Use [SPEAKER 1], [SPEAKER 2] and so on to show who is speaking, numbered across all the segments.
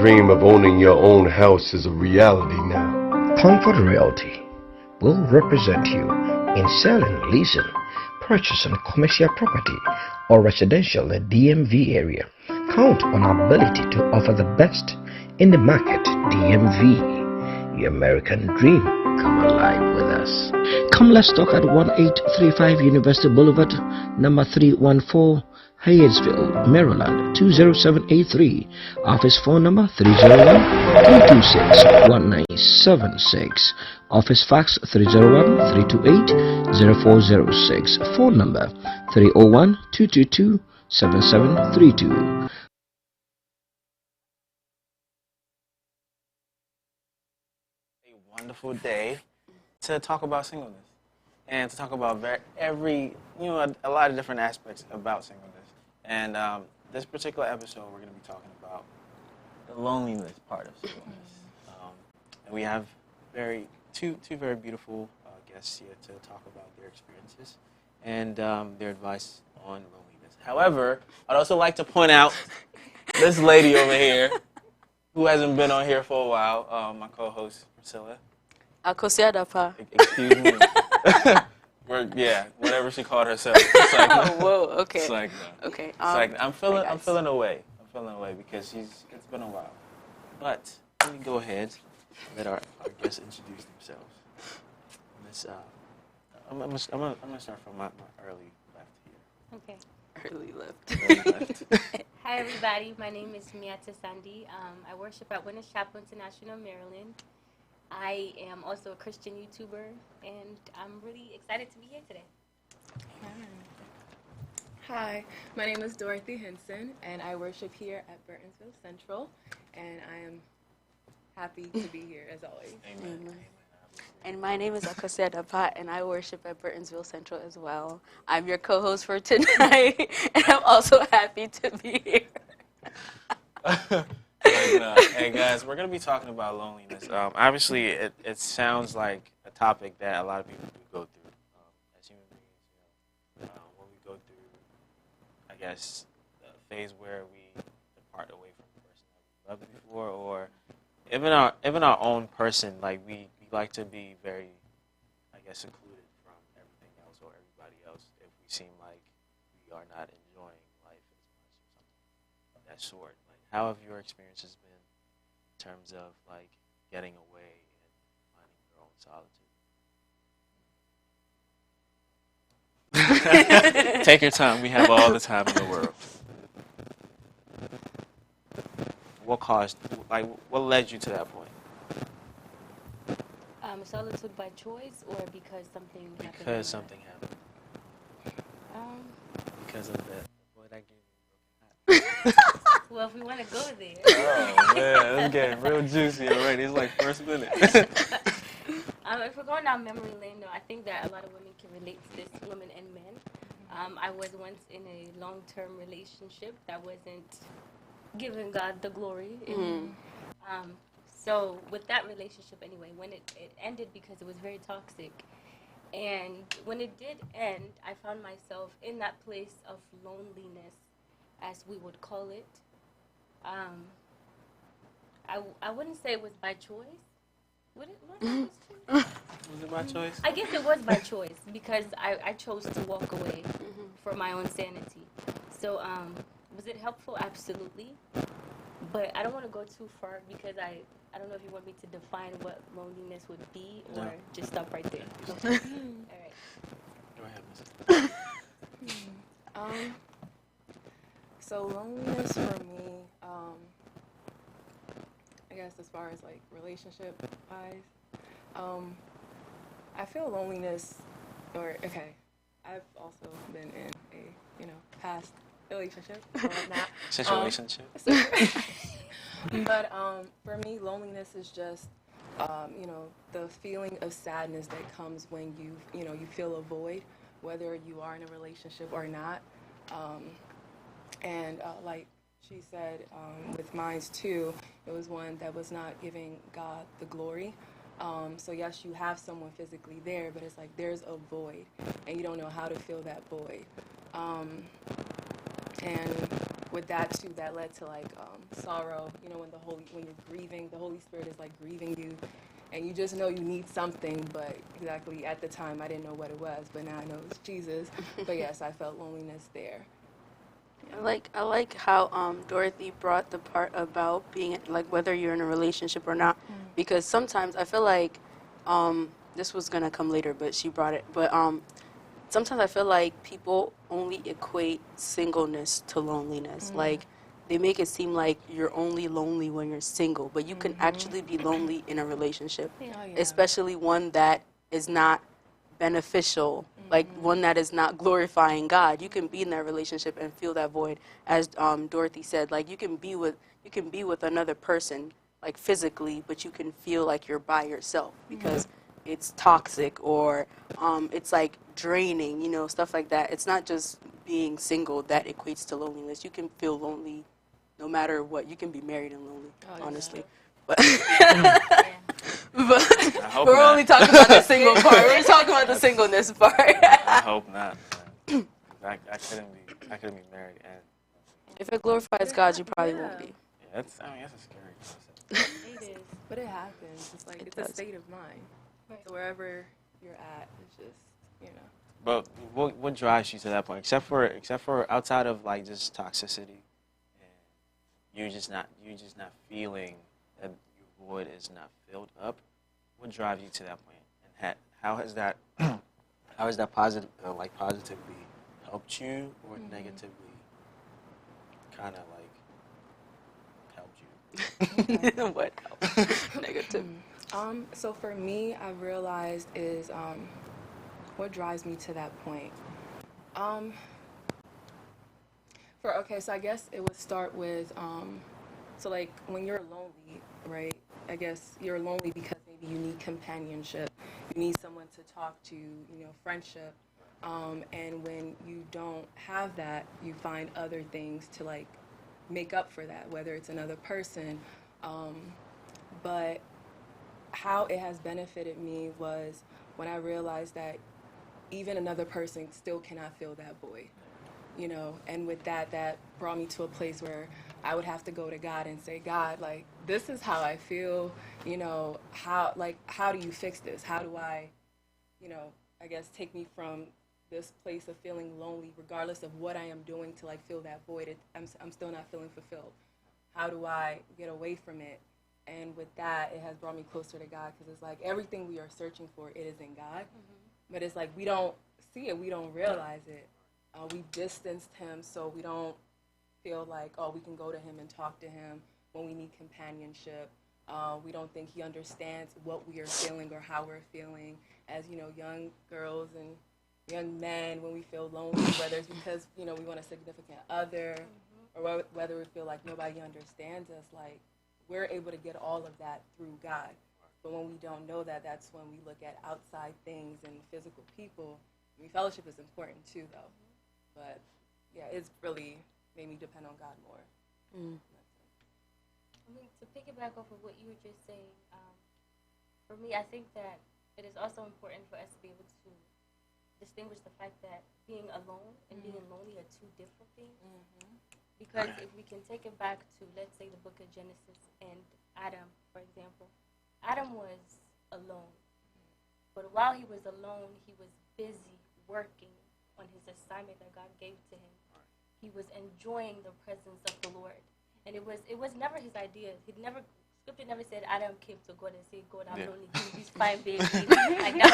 [SPEAKER 1] dream of owning your own house is a reality now.
[SPEAKER 2] Comfort Realty will represent you in selling, leasing, purchasing commercial property or residential in the DMV area. Count on our ability to offer the best in the market. DMV, the American dream come alive with us. Come, let's talk at 1835 University Boulevard, number 314, Hyattsville, Maryland 20783. Office phone number 301-326-1976. Office fax 301-328-0406. Phone number 301-222-7732.
[SPEAKER 3] A wonderful day to talk about singleness and to talk about a lot of different aspects about singleness. And this particular episode, we're going to be talking about the loneliness part of singleness. And we have two very beautiful guests here to talk about their experiences and their advice on loneliness. However, I'd also like to point out this lady over here who hasn't been on here for a while, my co-host, Priscilla.
[SPEAKER 4] Akosiadapa.
[SPEAKER 3] Excuse me. Whatever she called herself. It's like,
[SPEAKER 4] whoa, okay.
[SPEAKER 3] It's like,
[SPEAKER 4] okay.
[SPEAKER 3] It's like I'm feeling away. I'm feeling away because it's been a while. But let me go ahead and let our guests introduce themselves. I'm gonna start from my early left here.
[SPEAKER 4] Okay. Early left.
[SPEAKER 5] Hi everybody, my name is Miata Sandy. I worship at Winners Chapel International, Maryland. I am also a Christian YouTuber, and I'm really excited to be here today.
[SPEAKER 6] Hi, my name is Dorothy Henson, and I worship here at Burtonsville Central, and I am happy to be here as always.
[SPEAKER 3] Amen. Amen.
[SPEAKER 4] And my name is Akosiadapa, and I worship at Burtonsville Central as well. I'm your co-host for tonight, and I'm also happy to be here.
[SPEAKER 3] Hey guys, we're going to be talking about loneliness. Obviously, it sounds like a topic that a lot of people do go through as human beings. When we go through, I guess, the phase where we depart away from the person that we loved before, or even our own person, like we like to be very, I guess, secluded from everything else or everybody else if we seem like we are not enjoying life as much or something of that sort. How have your experiences been in terms of like getting away and finding your own solitude? Take your time. We have all the time in the world. What led you to that point?
[SPEAKER 5] Solitude by choice or because something happened?
[SPEAKER 3] Because something happened. Because of that. Boy, that gave me a broken heart.
[SPEAKER 5] Well, if we want to go there.
[SPEAKER 3] Oh, man, it's getting real juicy already. It's like first minute.
[SPEAKER 5] If we're going down memory lane, though, I think that a lot of women can relate to this, women and men. I was once in a long-term relationship that wasn't giving God the glory. So with that relationship anyway, when it ended because it was very toxic, and when it did end, I found myself in that place of loneliness, as we would call it. I wouldn't say it was by choice. Would it?
[SPEAKER 3] Was it by choice?
[SPEAKER 5] I guess it was by choice because I chose to walk away for my own sanity. So was it helpful? Absolutely. But I don't want to go too far because I don't know if you want me to define what loneliness would be or just stop right there. All right.
[SPEAKER 3] Go ahead, Miss.
[SPEAKER 6] So loneliness for me, I guess as far as like relationship wise, I feel loneliness, I've also been in a, past relationship or whatnot.
[SPEAKER 3] Situationship.
[SPEAKER 6] But for me, loneliness is just, the feeling of sadness that comes when you feel a void, whether you are in a relationship or not. And like she said, with mine too, it was one that was not giving God the glory. So yes, you have someone physically there, but it's like there's a void, and you don't know how to fill that void. And with that too, that led to like sorrow. You know, when you're grieving, the Holy Spirit is like grieving you, and you just know you need something. But exactly at the time, I didn't know what it was, but now I know it's Jesus. But yes, I felt loneliness there.
[SPEAKER 4] I like how Dorothy brought the part about being like whether you're in a relationship or not, because sometimes I feel like this was gonna come later, but she brought it. But sometimes I feel like people only equate singleness to loneliness. Like they make it seem like you're only lonely when you're single, but you can actually be lonely in a relationship, especially one that is not beneficial, like one that is not glorifying God. You can be in that relationship and feel that void, as Dorothy said. Like you can be with another person, like physically, but you can feel like you're by yourself because it's toxic or it's like draining, you know, stuff like that. It's not just being single that equates to loneliness. You can feel lonely no matter what. You can be married and lonely, honestly. But but we're only talking about the single part. We're talking about the singleness part.
[SPEAKER 3] I hope not. I couldn't be married, and
[SPEAKER 4] If it glorifies God, you probably won't be.
[SPEAKER 3] yeah, that's a scary concept.
[SPEAKER 5] It is.
[SPEAKER 6] But it happens. It's like it's
[SPEAKER 4] does.
[SPEAKER 6] a state of mind. So wherever you're at, it's just, you know.
[SPEAKER 3] But what drives you to that point, except for outside of like just toxicity, and you're just not feeling that your void is not filled up. What drives you to that point, and how has that positively helped you or negatively kind of like helped you?
[SPEAKER 4] What helps? Negative.
[SPEAKER 6] So for me, I've realized is what drives me to that point. So I guess it would start with so like when you're lonely, right? I guess you're lonely because maybe you need companionship, you need someone to talk to, you know, friendship. And when you don't have that, you find other things to like make up for that, whether it's another person. But how it has benefited me was when I realized that even another person still cannot fill that void, you know. And with that brought me to a place where I would have to go to God and say, God, like, this is how I feel, you know, how do you fix this? How do I, you know, I guess take me from this place of feeling lonely, regardless of what I am doing to like fill that void. I'm still not feeling fulfilled. How do I get away from it? And with that, it has brought me closer to God, because it's like everything we are searching for, it is in God. But it's like we don't see it, we don't realize it. We've distanced Him, so we don't feel like, oh, we can go to Him and talk to Him when we need companionship. We don't think He understands what we are feeling or how we're feeling as, you know, young girls and young men when we feel lonely, whether it's because, you know, we want a significant other or whether we feel like nobody understands us. Like, we're able to get all of that through God. But when we don't know that, that's when we look at outside things and physical people. I mean, fellowship is important too, though. But yeah, it's really made me depend on God more.
[SPEAKER 5] I mean, to piggyback off of what you were just saying, for me, I think that it is also important for us to be able to distinguish the fact that being alone and being lonely are two different things. Because if we can take it back to, let's say, the book of Genesis and Adam, for example, Adam was alone. But while he was alone, he was busy working on his assignment that God gave to him. He was enjoying the presence of the Lord. And it was never his idea. Scripture never said Adam came to God and said, God, I'm lonely. He's fine, baby. I got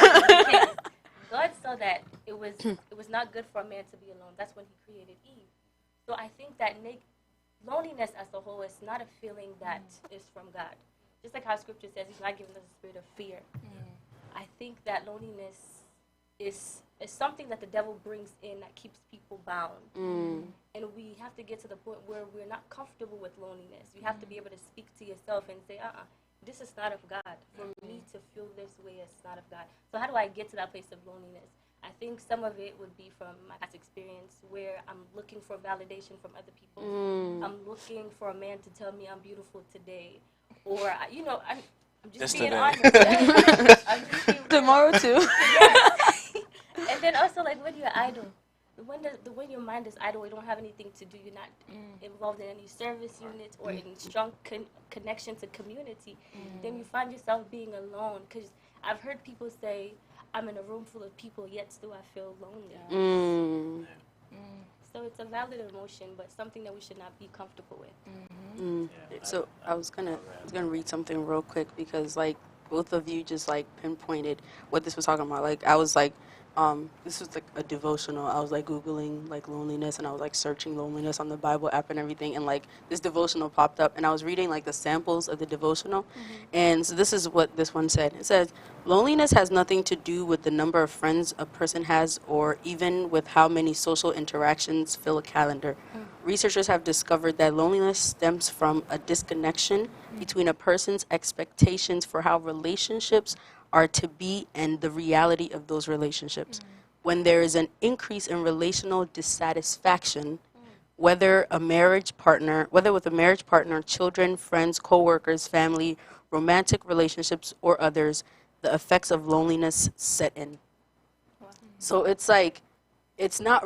[SPEAKER 5] you. God saw that it was not good for a man to be alone. That's when he created Eve. So I think that loneliness as a whole is not a feeling that is from God. Just like how Scripture says He's not giving us a spirit of fear. I think that loneliness is something that the devil brings in that keeps people bound. And we have to get to the point where we're not comfortable with loneliness. You have to be able to speak to yourself and say, this is not of God. For me to feel this way, it's not of God. So how do I get to that place of loneliness? I think some of it would be from my past experience where I'm looking for validation from other people. I'm looking for a man to tell me I'm beautiful today. Or, I'm just being honest. I'm just being
[SPEAKER 4] Tomorrow too.
[SPEAKER 5] And then also, like, when you're idle, when your mind is idle, you don't have anything to do. You're not involved in any service units or in strong connection to community. Then you find yourself being alone. Because I've heard people say, "I'm in a room full of people, yet still I feel lonely." So it's a valid emotion, but something that we should not be comfortable with.
[SPEAKER 4] So I was gonna read something real quick because like both of you just like pinpointed what this was talking about. Like I was like, this was like a devotional. I was like Googling like loneliness and I was like searching loneliness on the Bible app and everything, and like this devotional popped up and I was reading like the samples of the devotional, and so this is what this one said. It says, loneliness has nothing to do with the number of friends a person has or even with how many social interactions fill a calendar. Researchers have discovered that loneliness stems from a disconnection between a person's expectations for how relationships are to be and the reality of those relationships. When there is an increase in relational dissatisfaction, whether with a marriage partner, children, friends, co-workers, family, romantic relationships, or others, the effects of loneliness set in. So it's like, it's not,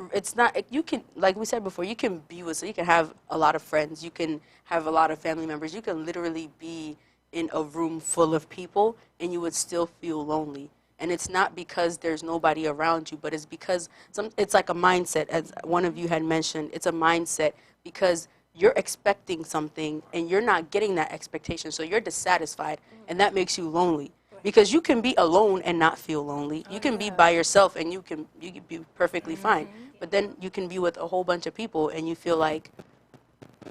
[SPEAKER 4] you can, like we said before, you can be with, so you can have a lot of friends, you can have a lot of family members, you can literally be in a room full of people and you would still feel lonely. And it's not because there's nobody around you, but it's because it's like a mindset, as one of you had mentioned, it's a mindset because you're expecting something and you're not getting that expectation, so you're dissatisfied, and that makes you lonely. Because you can be alone and not feel lonely. You can be by yourself and you can be perfectly fine. But then you can be with a whole bunch of people and you feel like,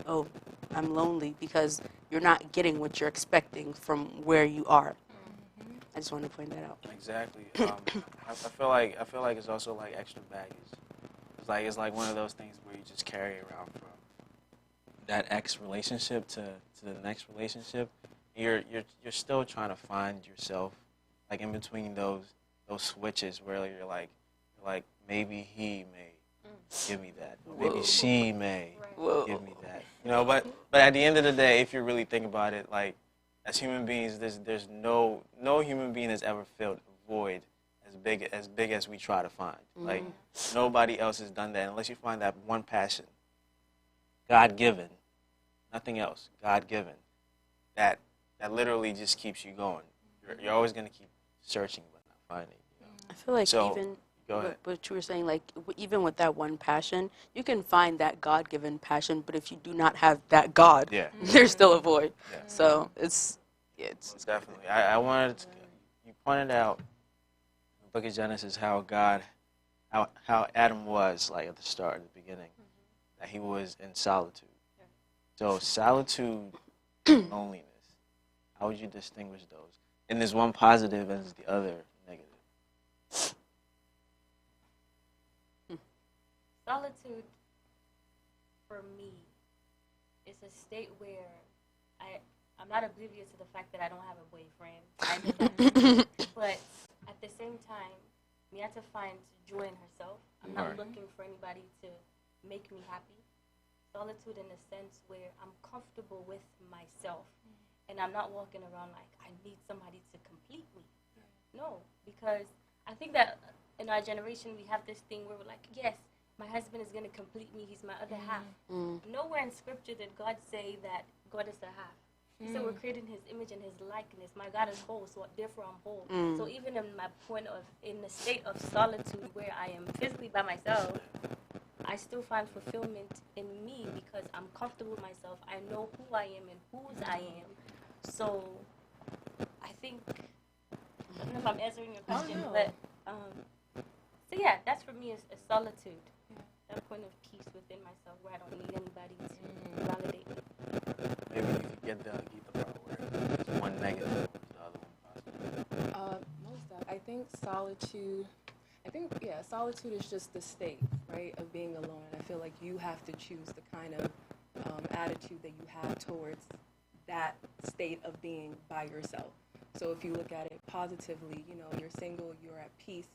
[SPEAKER 4] oh, I'm lonely because you're not getting what you're expecting from where you are. I just wanted to point that out.
[SPEAKER 3] Exactly. I feel like it's also like extra baggage. It's like one of those things where you just carry around from that ex relationship to the next relationship. You're still trying to find yourself, like in between those switches where you're like maybe he may give me that, or maybe she may give me that, But at the end of the day, if you really think about it, like as human beings, there's no human being has ever felt a void as big as we try to find. Like nobody else has done that unless you find that one passion, God given, nothing else, God given, that literally just keeps you going. You're always going to keep searching but not finding.
[SPEAKER 4] I feel like even what you were saying, like even with that one passion, you can find that God-given passion, but if you do not have that God, there's still a void. Yeah. So it's
[SPEAKER 3] definitely. I wanted to, you pointed out in the book of Genesis how Adam was like at the start, at the beginning, that he was in solitude. So solitude, loneliness. How would you distinguish those? And there's one positive and there's the other negative.
[SPEAKER 5] Solitude, for me, is a state where I'm not oblivious to the fact that I don't have a boyfriend. I know that. But at the same time, we have to find joy in herself. I'm not looking for anybody to make me happy. Solitude in a sense where I'm comfortable with myself. And I'm not walking around like I need somebody to complete me. No, because I think that in our generation we have this thing where we're like, yes, my husband is going to complete me. He's my other half. Nowhere in Scripture did God say that God is a half. He said we're created in His image and His likeness. My God is whole, so therefore I'm whole. So even in my in the state of solitude where I am physically by myself, I still find fulfillment in me because I'm comfortable with myself. I know who I am and whose I am. So I think, I don't know if I'm answering your question, but so yeah, that's for me is solitude. That point of peace within myself where I don't need anybody to validate me.
[SPEAKER 3] Maybe you could get the part where there's one negative and the other one positive.
[SPEAKER 6] I think solitude is just the state, right, of being alone. And I feel like you have to choose the kind of attitude that you have towards that state of being by yourself. So if you look at it positively, you're single, you're at peace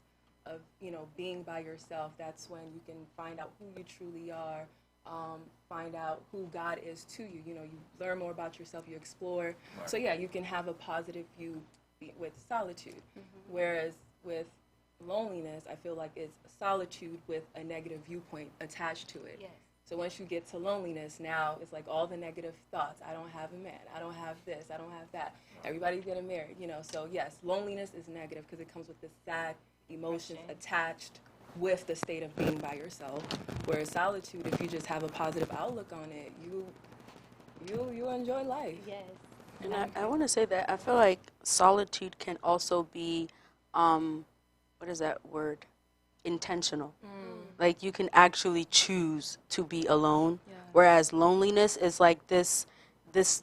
[SPEAKER 6] of, being by yourself. That's when you can find out who you truly are, find out who God is to you. You learn more about yourself, you explore. Right. So yeah, you can have a positive view with solitude. Whereas with loneliness, I feel like it's solitude with a negative viewpoint attached to it.
[SPEAKER 5] Yes.
[SPEAKER 6] So once you get to loneliness, now it's like all the negative thoughts. I don't have a man. I don't have this. I don't have that. Everybody's getting married, you know. So yes, loneliness is negative because it comes with this sad emotions attached with the state of being by yourself. Whereas solitude, if you just have a positive outlook on it, you enjoy life.
[SPEAKER 5] Yes.
[SPEAKER 4] And I want to say that I feel like solitude can also be, what is that word? Intentional. Like you can actually choose to be alone, whereas loneliness is like this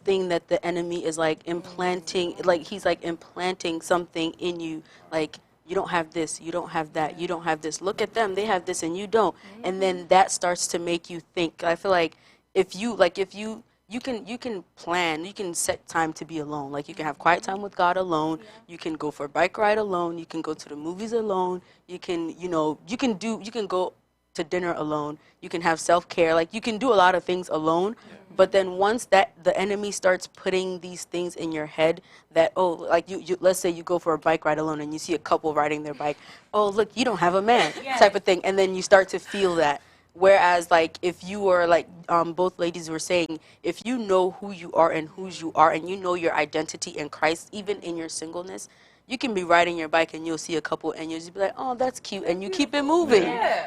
[SPEAKER 4] thing that the enemy is like implanting, like he's like implanting something in you, like you don't have this, you don't have that, you don't have this. Look at them, they have this and you don't. And then that starts to make you think. I feel like if you you can plan, you can set time to be alone. Like you can have quiet time with God alone. You can go for a bike ride alone. You can go to the movies alone. You can, you can go to dinner alone. You can have self-care. Like you can do a lot of things alone. But then once that the enemy starts putting these things in your head that, oh, like you let's say you go for a bike ride alone and you see a couple riding their bike. Oh, look, you don't have a man, type of thing. And then you start to feel that. Whereas, like, if you were, like, both ladies were saying, if you know who you are and whose you are, and you know your identity in Christ, even in your singleness, you can be riding your bike and you'll see a couple and you'll just be like, oh, that's cute, and you keep it moving,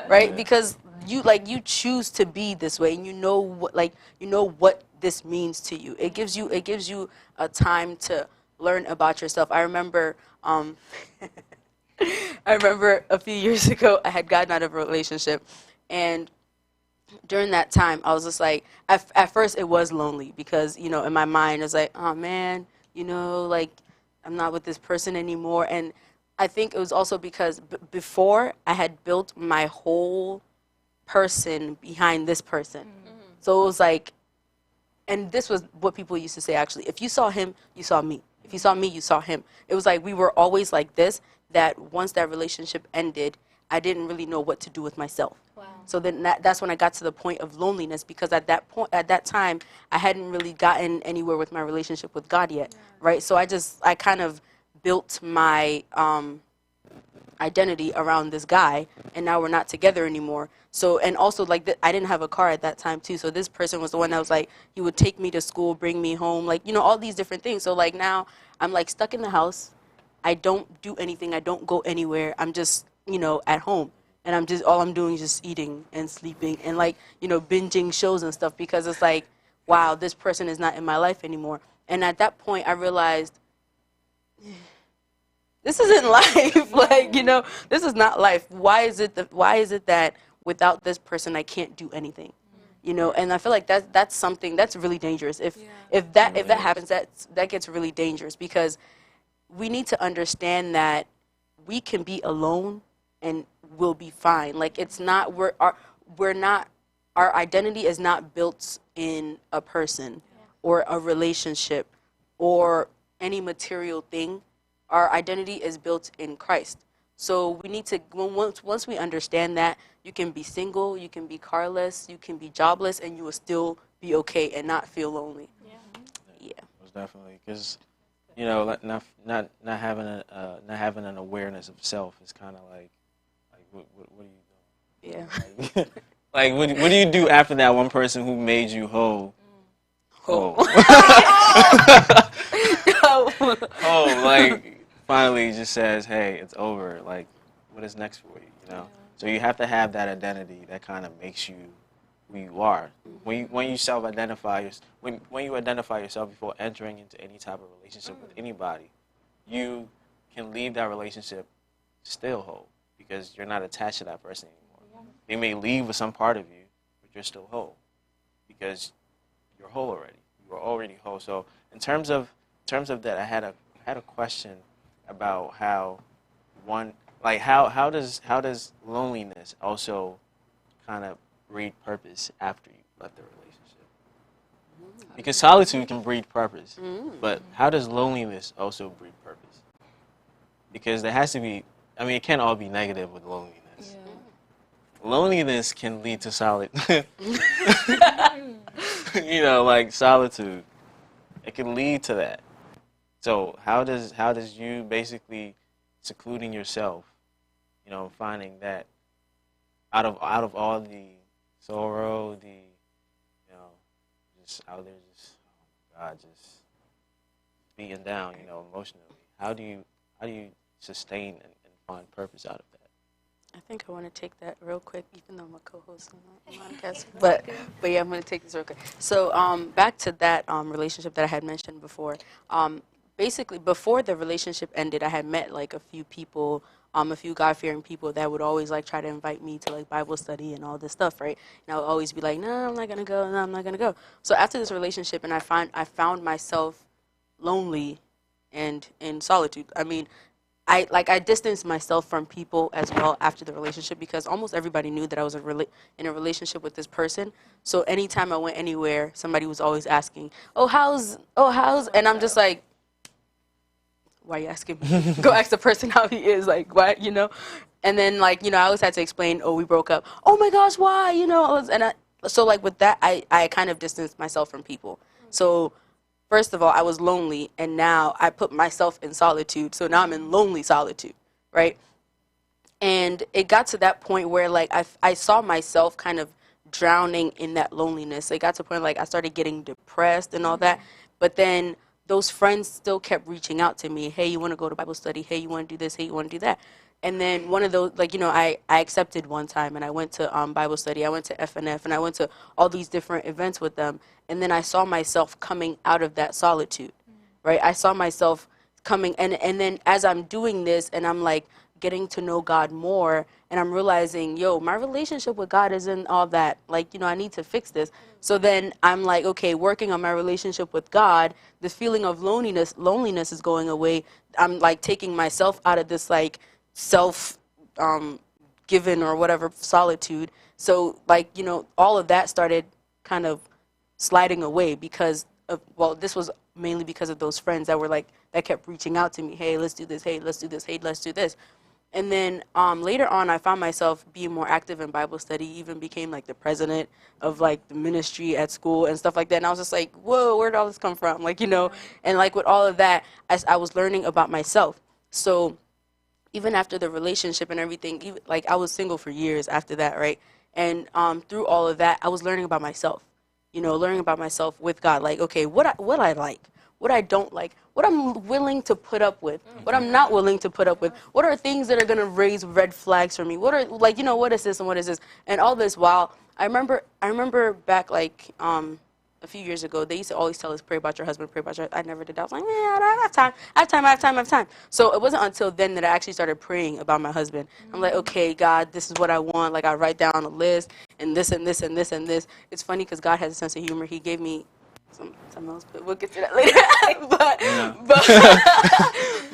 [SPEAKER 4] right? Because you choose to be this way, and you know what this means to you. It gives you a time to learn about yourself. I remember a few years ago I had gotten out of a relationship, and during that time, I was just like, at first it was lonely because, in my mind, I was like, oh man, like I'm not with this person anymore. And I think it was also because before I had built my whole person behind this person. So it was like, and this was what people used to say actually, if you saw him, you saw me. If you saw me, you saw him. It was like we were always like this, that once that relationship ended, I didn't really know what to do with myself.
[SPEAKER 5] Wow.
[SPEAKER 4] So then that's when I got to the point of loneliness, because at that time, I hadn't really gotten anywhere with my relationship with God yet, right? So I kind of built my identity around this guy, and now we're not together anymore. So, and also like I didn't have a car at that time too. So this person was the one that was like, he would take me to school, bring me home, like, all these different things. So like now I'm like stuck in the house. I don't do anything. I don't go anywhere. I'm just, at home. And all I'm doing is just eating and sleeping and like, binging shows and stuff, because it's like, wow, this person is not in my life anymore. And at that point I realized, this isn't life. Like, this is not life. Why is it that without this person I can't do anything? And I feel like that's something that's really dangerous. If that happens, that gets really dangerous, because we need to understand that we can be alone and we'll be fine. Like our identity is not built in a person or a relationship or any material thing. Our identity is built in Christ. So we need to, once we understand that, you can be single, you can be carless, you can be jobless, and you will still be okay and not feel lonely. Yeah.
[SPEAKER 3] Most definitely, because not having an awareness of self is kind of like what are you doing?
[SPEAKER 4] Yeah.
[SPEAKER 3] Like what do you do after that one person who made you whole? Like finally just says, hey, it's over. Like, what is next for you? So you have to have that identity that kind of makes you who you are. When you self-identify, when you identify yourself before entering into any type of relationship with anybody, you can leave that relationship still whole, because you're not attached to that person anymore. They may leave with some part of you, but you're still whole, because you're whole already. You are already whole. So in terms of that, I had a question about how how does loneliness also kind of breed purpose after you left the relationship? Because solitude can breed purpose, but how does loneliness also breed purpose? Because there has to be, it can't all be negative with loneliness. Yeah. Loneliness can lead to like solitude. It can lead to that. So how does you basically secluding yourself you know, finding that out of all the sorrow, the you know, just out there, just oh my God, just beaten down, you know, emotionally. How do you sustain and find purpose out of that?
[SPEAKER 4] I think I want to take that real quick, even though I'm a co-host on the podcast. But yeah, I'm going to take this real quick. So back to that relationship that I had mentioned before. Basically, before the relationship ended, I had met like a few people, a few God-fearing people that would always like try to invite me to like Bible study and all this stuff, right? And I would always be like, no, I'm not gonna go. No, I'm not gonna go. So after this relationship, and I found myself lonely and in solitude. I mean, I distanced myself from people as well after the relationship because almost everybody knew that I was in a relationship with this person. So anytime I went anywhere, somebody was always asking, how's," and I'm just like, why are you asking me? Go ask the person how he is, like, what, you know? And then, like, you know, I always had to explain, oh, we broke up. Oh my gosh, why? You know, so like with that, I kind of distanced myself from people. So first of all, I was lonely, and now I put myself in solitude. So now I'm in lonely solitude, right? And it got to that point where like I saw myself kind of drowning in that loneliness. It got to a point like I started getting depressed and all that. But then those friends still kept reaching out to me. Hey, you want to go to Bible study? Hey, you want to do this? Hey, you want to do that? And then one of those, like, you know, I accepted one time and I went to Bible study. I went to FNF and I went to all these different events with them. And then I saw myself coming out of that solitude, right? I saw myself coming, and then as I'm doing this and I'm like getting to know God more, and I'm realizing, yo, my relationship with God isn't all that. Like, you know, I need to fix this. So then I'm like, okay, working on my relationship with God, this feeling of loneliness is going away. I'm like taking myself out of this like self given or whatever solitude. So like, you know, all of that started kind of sliding away because of, well, this was mainly because of those friends that were like, that kept reaching out to me. Hey, let's do this. Hey, let's do this. Hey, let's do this. And then later on, I found myself being more active in Bible study, even became like the president of like the ministry at school and stuff like that. And I was just like, whoa, where did all this come from? Like, you know, and like with all of that, I was learning about myself. So even after the relationship and everything, even, like I was single for years after that, right? And through all of that, I was learning about myself, you know, learning about myself with God. Like, okay, what I like, what I don't like, what I'm willing to put up with, what I'm not willing to put up with, what are things that are gonna raise red flags for me, what are, like, you know, what is this and what is this, and all this while I remember back like a few years ago, they used to always tell us, pray about your husband, pray about your husband. I never did that. I was like, I don't have time. I have time. So it wasn't until then that I actually started praying about my husband. I'm like, okay, God, this is what I want. Like, I write down a list and this and this and this and this. It's funny because God has a sense of humor. He gave me something else, but we'll get to that later.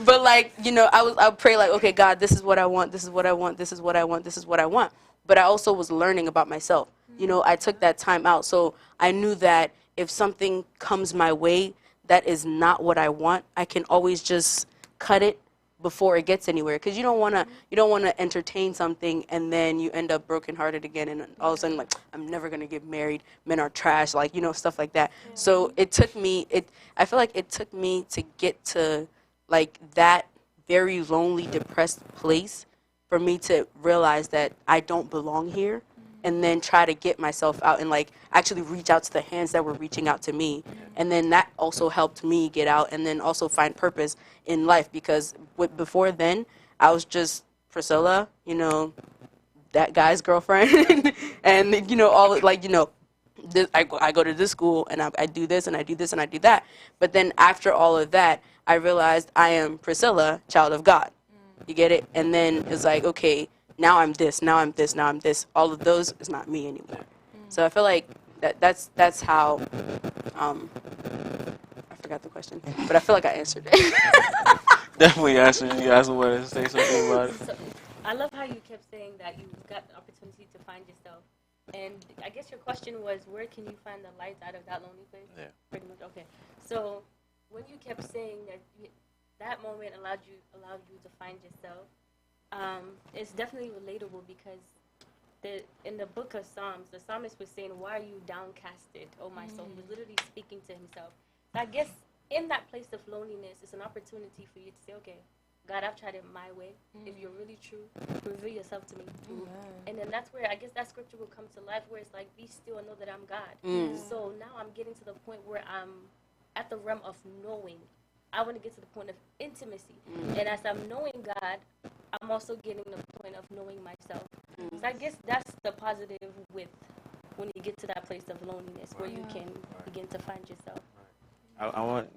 [SPEAKER 4] But like, you know, I would pray like, okay, God, this is what I want. This is what I want. This is what I want. This is what I want. But I also was learning about myself. You know, I took that time out. So I knew that if something comes my way that is not what I want, I can always just cut it before it gets anywhere. Because you don't want to entertain something and then you end up brokenhearted again, and all of a sudden, like, I'm never gonna get married. Men are trash, like, you know, stuff like that. So it took me. I feel like it took me to get to like that very lonely, depressed place for me to realize that I don't belong here, and then try to get myself out and like actually reach out to the hands that were reaching out to me. And then that also helped me get out and then also find purpose in life, because before then I was just Priscilla, you know, that guy's girlfriend. And you know, all like, you know, I go to this school and I do this and I do this and I do that. But then after all of that, I realized I am Priscilla, child of God. You get it? And then it's like, okay, now I'm this, now I'm this, now I'm this. All of those is not me anymore. So I feel like that's how. I forgot the question, but I feel like I answered it.
[SPEAKER 3] Definitely answered. You guys want to say something about it?
[SPEAKER 5] So, I love how you kept saying that you got the opportunity to find yourself. And I guess your question was, where can you find the light out of that lonely place?
[SPEAKER 3] Yeah.
[SPEAKER 5] Pretty much. Okay. So when you kept saying that that moment allowed you to find yourself, it's definitely relatable because in the book of Psalms, the psalmist was saying, "Why are you downcasted, oh my soul?" He was literally speaking to himself. So I guess in that place of loneliness, it's an opportunity for you to say, okay, God, I've tried it my way. If you're really true, reveal yourself to me.
[SPEAKER 6] Amen.
[SPEAKER 5] And then that's where I guess that scripture will come to life, where it's like, be still and know that I'm God. So now I'm getting to the point where I'm at the realm of knowing. I want to get to the point of intimacy. And as I'm knowing God, I'm also getting the point of knowing myself. So I guess that's the positive with when you get to that place of loneliness, where you can begin to find yourself.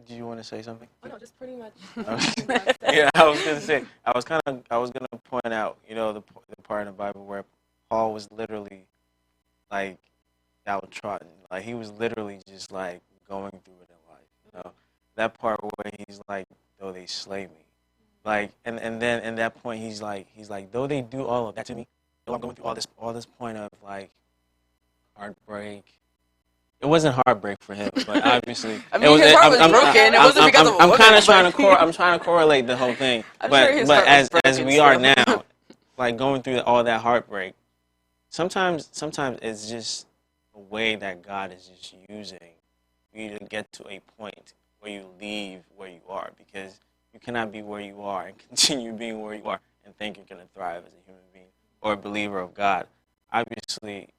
[SPEAKER 3] Do you want to say something?
[SPEAKER 6] Oh, no, just pretty much.
[SPEAKER 3] Yeah, I was gonna say. I was gonna point out, the part in the Bible where Paul was literally like downtrodden. Like he was literally just like going through it in life. That part where he's like, though they slay me, like, and then in that point he's like, though they do all of that to me, though I'm going through all this point of like heartbreak. It wasn't heartbreak for him, but obviously
[SPEAKER 4] I mean, his heart was broken. It wasn't because of a
[SPEAKER 3] I'm
[SPEAKER 4] woman,
[SPEAKER 3] kind of
[SPEAKER 4] but-
[SPEAKER 3] I'm trying to correlate the whole thing.
[SPEAKER 4] I'm sure his heart was
[SPEAKER 3] as
[SPEAKER 4] broken
[SPEAKER 3] we are
[SPEAKER 4] still.
[SPEAKER 3] now, like going through all that heartbreak, sometimes it's just a way that God is just using you to get to a point where you leave where you are, because you cannot be where you are and continue being where you are and think you're going to thrive as a human being or a believer of God. Obviously,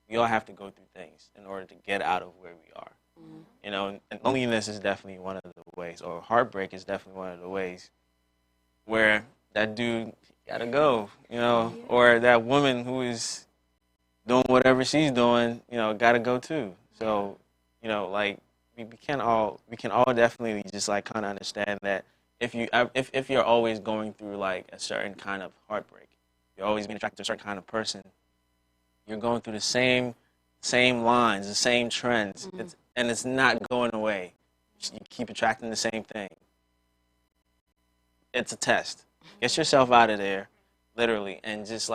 [SPEAKER 3] we all have to go through things in order to get out of where we are. And loneliness is definitely one of the ways, or heartbreak is definitely one of the ways where that dude gotta go, or that woman who is doing whatever she's doing, gotta go too. So, like we can all definitely just like kind of understand that if you're always going through like a certain kind of heartbreak, you're always being attracted to a certain kind of person, you're going through the same lines, the same trends, and it's not going away. You keep attracting the same thing. It's a test. Get yourself out of there, literally, and just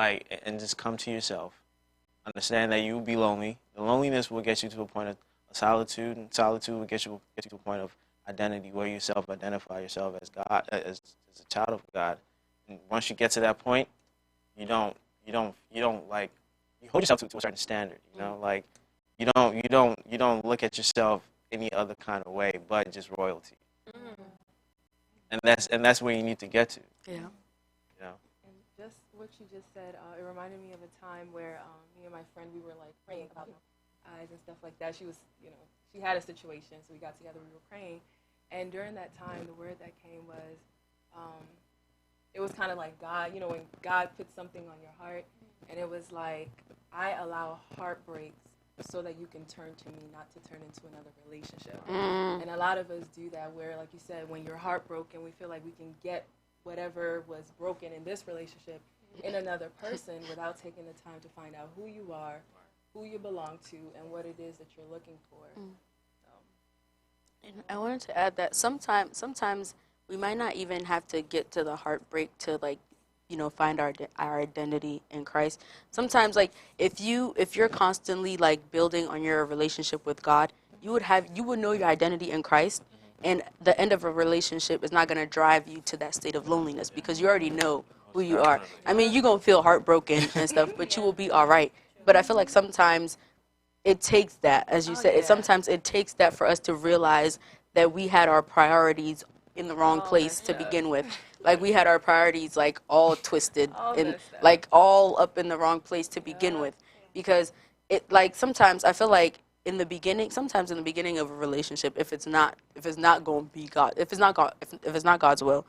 [SPEAKER 3] come to yourself. Understand that you will be lonely. The loneliness will get you to a point of solitude, and solitude will get you to a point of identity, where you self-identify yourself as God, as a child of God. And once you get to that point, you don't like. You hold yourself to a certain standard, like you don't look at yourself any other kind of way but just royalty. And that's where you need to get to.
[SPEAKER 4] Yeah.
[SPEAKER 6] And just what you just said, it reminded me of a time where me and my friend, we were like praying about eyes and stuff like that. She was, she had a situation, so we got together, we were praying, and during that time, the word that came was, it was kind of like God, when God puts something on your heart, and it was like, I allow heartbreaks so that you can turn to me, not to turn into another relationship. And a lot of us do that, where, like you said, when you're heartbroken, we feel like we can get whatever was broken in this relationship in another person without taking the time to find out who you are, who you belong to, and what it is that you're looking for.
[SPEAKER 4] And I wanted to add that sometimes we might not even have to get to the heartbreak to find our identity in Christ. Sometimes if you're constantly building on your relationship with God, you would know your identity in Christ, and the end of a relationship is not going to drive you to that state of loneliness, because you already know who you are. I mean, you're going to feel heartbroken and stuff, but you will be all right. But I feel like sometimes it takes that, as you said, sometimes it takes that for us to realize that we had our priorities in the wrong place to begin with. We had our priorities all twisted and all up in the wrong place to begin with, because it sometimes I feel like sometimes in the beginning of a relationship, if it's not going to be God, if it's not God's will,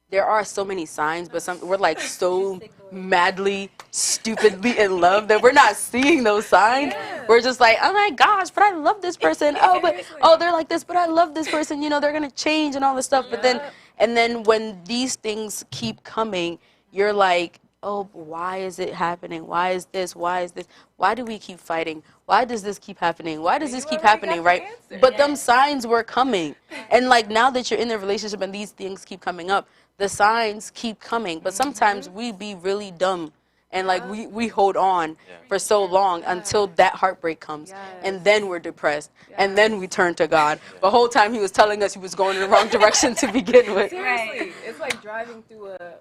[SPEAKER 4] there are so many signs, but we're so madly, stupidly in love that we're not seeing those signs. We're just like, oh my gosh, but I love this person. They're like this, but I love this person. They're gonna change and all this stuff. But then when these things keep coming, you're like, oh, why is it happening? Why is this? Why is this? Why do we keep fighting? Why does this keep happening? Why does this keep happening, right? But them signs were coming. And now that you're in the relationship and these things keep coming up, the signs keep coming. But sometimes we be really dumb, and we hold on for so long until that heartbreak comes, and then we're depressed, and then we turn to God. The whole time he was telling us he was going in the wrong direction to begin with.
[SPEAKER 6] Seriously, it's like driving through a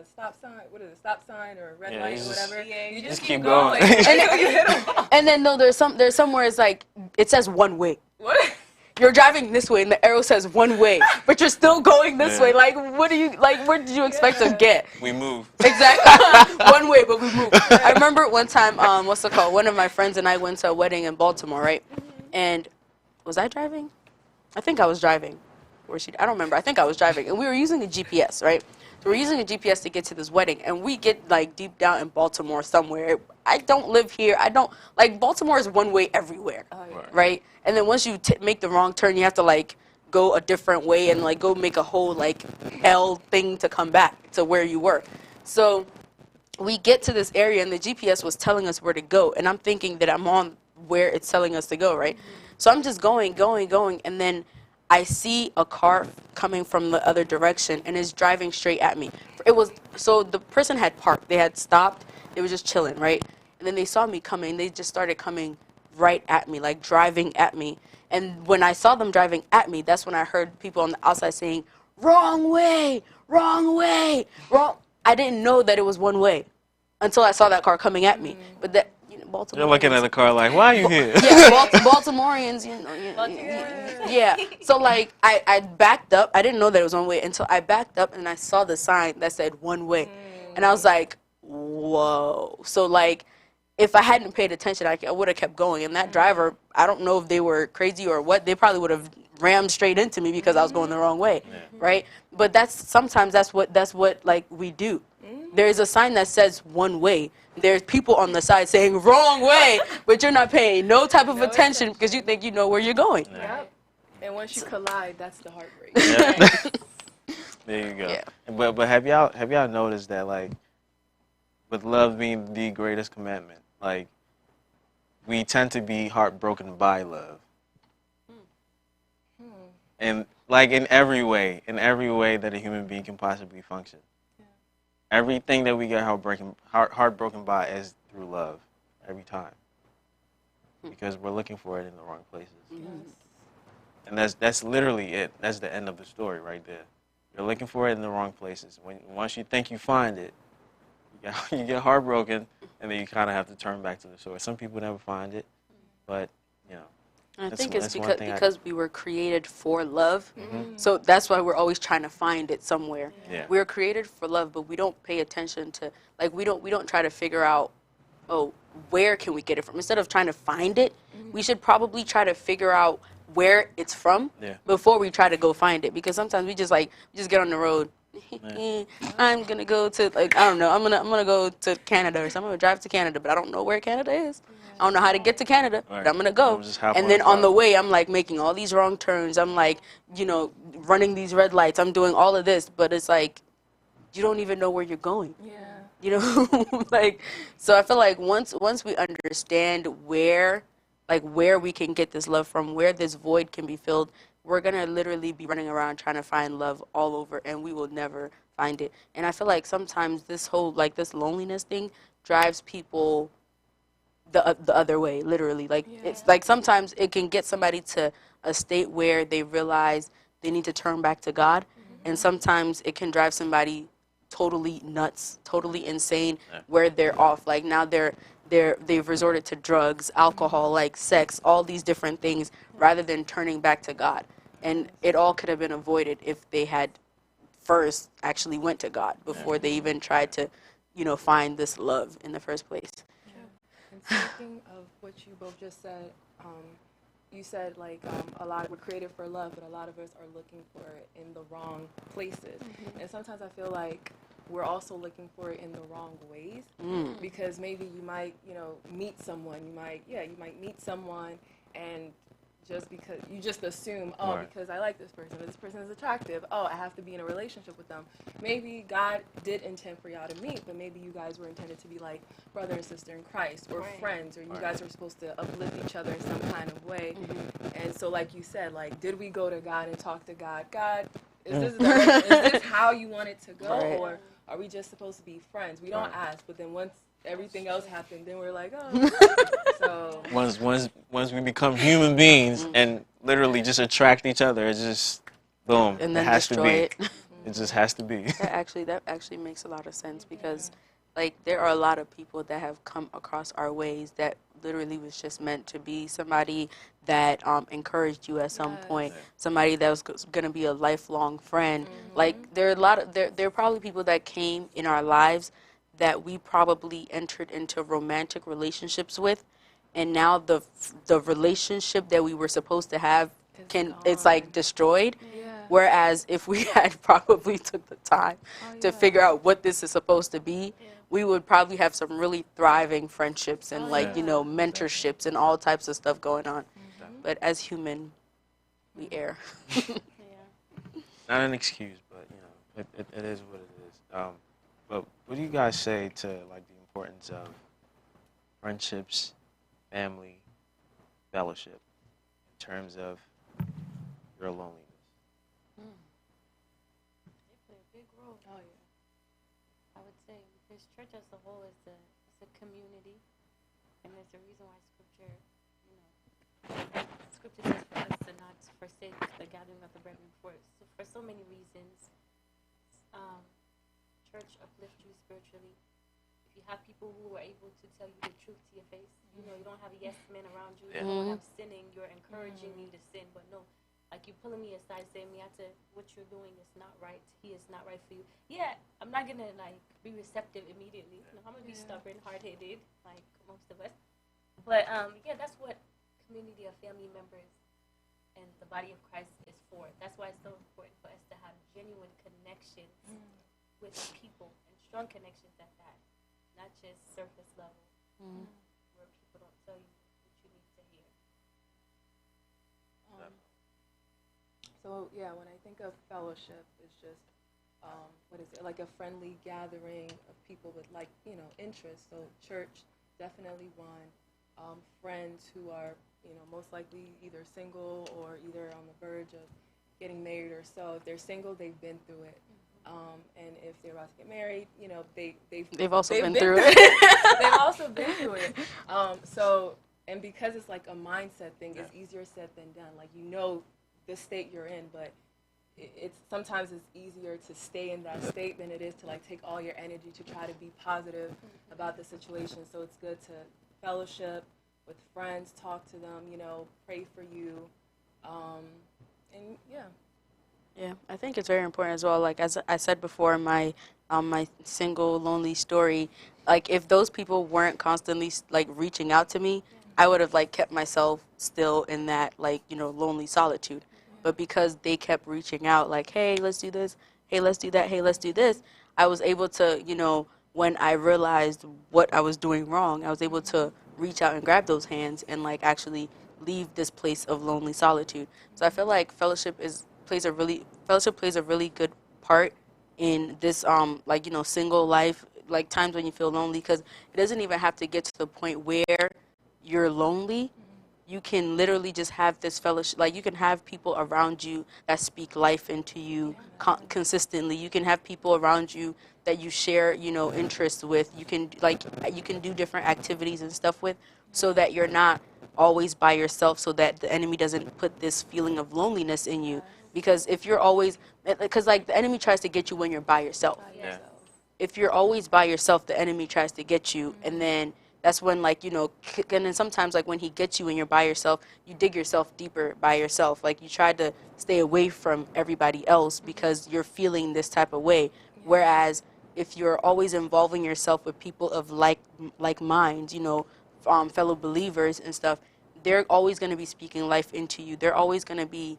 [SPEAKER 6] stop sign? What is it, stop sign or a red light or whatever? You just keep going.
[SPEAKER 4] And then there's somewhere it's it says one way.
[SPEAKER 6] What?
[SPEAKER 4] you're driving this way and the arrow says one way, but you're still going this way. Like, what do you, like, where did you expect to get?
[SPEAKER 3] We move.
[SPEAKER 4] Exactly. One way, but we move. I remember one time, what's it called? One of my friends and I went to a wedding in Baltimore, right? And was I driving? I think I was driving. I don't remember. I think I was driving. And we were using a GPS, right? So we're using a GPS to get to this wedding. And we get, like, deep down in Baltimore somewhere. I don't live here. Like, Baltimore is one way everywhere, right? And then once you make the wrong turn, you have to, like, go a different way and, like, go make a whole, like, hell thing to come back to where you were. So we get to this area, and the GPS was telling us where to go. And I'm thinking that I'm on where it's telling us to go, right? So I'm just going, and then I see a car coming from the other direction, and it's driving straight at me. So the person had parked. They had stopped. They were just chilling, right? And then they saw me coming. They just started coming right at me, like driving at me. And when I saw them driving at me, that's when I heard people on the outside saying, "Wrong way, wrong way, wrong." I didn't know that it was one way until I saw that car coming at me. But that, Baltimore.
[SPEAKER 3] You're looking at the car like, why are you here?
[SPEAKER 4] Yeah, Baltimoreans, yeah. So, like, I backed up. I didn't know that it was one way until I backed up and I saw the sign that said one way. And I was like, whoa. So, like, if I hadn't paid attention, I would have kept going. And that driver, I don't know if they were crazy or what. They probably would have rammed straight into me because I was going the wrong way, right? But sometimes that's what like we do. There's a sign that says one way. There's people on the side saying wrong way, but you're not paying no type of attention because you think you know where you're going.
[SPEAKER 6] Yep. And once you collide, that's the heartbreak.
[SPEAKER 3] Yeah. There you go.
[SPEAKER 4] Yeah.
[SPEAKER 3] But have y'all noticed that, like, with love being the greatest commandment, like, we tend to be heartbroken by love. And, like, in every way that a human being can possibly function. Everything that we get heartbroken by is through love, every time. Because we're looking for it in the wrong places. And that's literally it. That's the end of the story right there. You're looking for it in the wrong places. Once you think you find it, you get heartbroken, and then you kind of have to turn back to the source. Some people never find it, but,
[SPEAKER 4] I think it's because we were created for love. So that's why we're always trying to find it somewhere.
[SPEAKER 3] Yeah.
[SPEAKER 4] We're created for love, but we don't pay attention to, like, we don't try to figure out, oh, where can we get it from? Instead of trying to find it, we should probably try to figure out where it's from before we try to go find it. Because sometimes we just get on the road. I'm gonna go to, like, I don't know, I'm gonna go to Canada or something. I'm gonna drive to Canada, but I don't know where Canada is. I don't know how to get to Canada, but I'm gonna go. And then on the way, I'm like making all these wrong turns. I'm like, running these red lights. I'm doing all of this, but it's like you don't even know where you're going. Like, so I feel like once we understand where we can get this love from, where this void can be filled, we're gonna literally be running around trying to find love all over, and we will never find it. And I feel like sometimes this whole, like, this loneliness thing drives people the other way, literally. Like, it's like sometimes it can get somebody to a state where they realize they need to turn back to God, and sometimes it can drive somebody totally nuts, totally insane, where they're off. Like, now they've resorted to drugs, alcohol, like sex, all these different things, rather than turning back to God. And it all could have been avoided if they had first actually went to God before they even tried to, find this love in the first place.
[SPEAKER 6] And speaking of what you both just said, you said, like, we're created for love, but a lot of us are looking for it in the wrong places. And sometimes I feel like we're also looking for it in the wrong ways, because maybe you might, meet someone. You might meet someone, and just because you just assume, because I like this person, or this person is attractive, I have to be in a relationship with them. Maybe God did intend for y'all to meet, but maybe you guys were intended to be like brother and sister in Christ, or friends, or you guys were supposed to uplift each other in some kind of way. And so, like you said, like, did we go to God and talk to God? God, is this how you want it to go, or are we just supposed to be friends? We don't ask, but then once everything else happened, then we're like, so
[SPEAKER 3] once we become human beings and literally just attract each other, it's just boom.
[SPEAKER 4] And then
[SPEAKER 3] it has to be.
[SPEAKER 4] it.
[SPEAKER 3] It just has to be.
[SPEAKER 4] That actually makes a lot of sense, because, like, there are a lot of people that have come across our ways that literally was just meant to be somebody that encouraged you at some point,
[SPEAKER 3] Yeah.
[SPEAKER 4] somebody that was going to be a lifelong friend. Like there are a lot of there are probably people that came in our lives that we probably entered into romantic relationships with, and now the relationship that we were supposed to have it's like destroyed.
[SPEAKER 6] Yeah.
[SPEAKER 4] Whereas if we had probably took the time to figure out what this is supposed to be, we would probably have some really thriving friendships and like, you know, mentorships and all types of stuff going on. But as human, we err.
[SPEAKER 3] Not an excuse, but you know, it is what it is. But what do you guys say to like the importance of friendships, family, fellowship in terms of your loneliness?
[SPEAKER 5] They play a big role.
[SPEAKER 6] Oh yeah.
[SPEAKER 5] I would say because church as a whole is a community, and there's a reason why scripture, you know, scripture says for us to not forsake the gathering of the brethren for so many reasons. Church uplifts you spiritually. If you have people who are able to tell you the truth to your face, you know, you don't have a yes man around you. You don't have sinning. You're encouraging me to sin, but no. Like you're pulling me aside, saying, "Miata, what you're doing is not right. He is not right for you." Yeah, I'm not gonna like be receptive immediately. You know, I'm gonna be stubborn, hard-headed, like most of us. But yeah, that's what community of family members and the body of Christ is for. That's why it's so important for us to have genuine connections with people and strong connections at that, not just surface level, where people don't tell you what you need to hear.
[SPEAKER 6] So yeah, when I think of fellowship, it's just what is it, like a friendly gathering of people with like, you know, interests. So church, definitely one. Friends who are, you know, most likely either single or either on the verge of getting married or so. If they're single, they've been through it. And if they're about to get married, you know, they've
[SPEAKER 4] also
[SPEAKER 6] been
[SPEAKER 4] been through
[SPEAKER 6] it.
[SPEAKER 4] it.
[SPEAKER 6] They've also been through it. So, and because it's like a mindset thing, it's easier said than done. Like, you know the state you're in, but it's sometimes it's easier to stay in that state than it is to like take all your energy to try to be positive about the situation. So it's good to fellowship with friends, talk to them, you know, pray for you, and yeah.
[SPEAKER 4] Yeah, I think it's very important as well. Like as I said before, my single lonely story. Like if those people weren't constantly like reaching out to me, I would have like kept myself still in that like lonely solitude. But because they kept reaching out, like hey, let's do this, hey, let's do that, hey, let's do this, I was able to when I realized what I was doing wrong, I was able to reach out and grab those hands and like actually leave this place of lonely solitude. So I feel like fellowship plays a really good part in this like single life, like times when you feel lonely, because it doesn't even have to get to the point where you're lonely. You can literally just have this fellowship, like you can have people around you that speak life into you consistently. You can have people around you that you share interests with. You can do different activities and stuff with, so that you're not always by yourself, so that the enemy doesn't put this feeling of loneliness in you. Because if you're always, because like the enemy tries to get you when you're by yourself.
[SPEAKER 3] Yeah.
[SPEAKER 4] If you're always by yourself, the enemy tries to get you, and then that's when and then sometimes like when he gets you and you're by yourself, you dig yourself deeper by yourself. Like you try to stay away from everybody else because you're feeling this type of way. Whereas if you're always involving yourself with people of like minds, fellow believers and stuff, they're always going to be speaking life into you. They're always going to be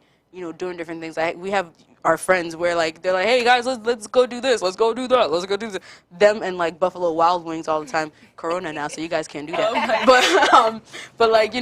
[SPEAKER 4] doing different things. We have our friends where like they're like, hey guys, let's go do this, let's go do that, let's go do this. Them and like Buffalo Wild Wings all the time. Corona now, so you guys can't do that. But like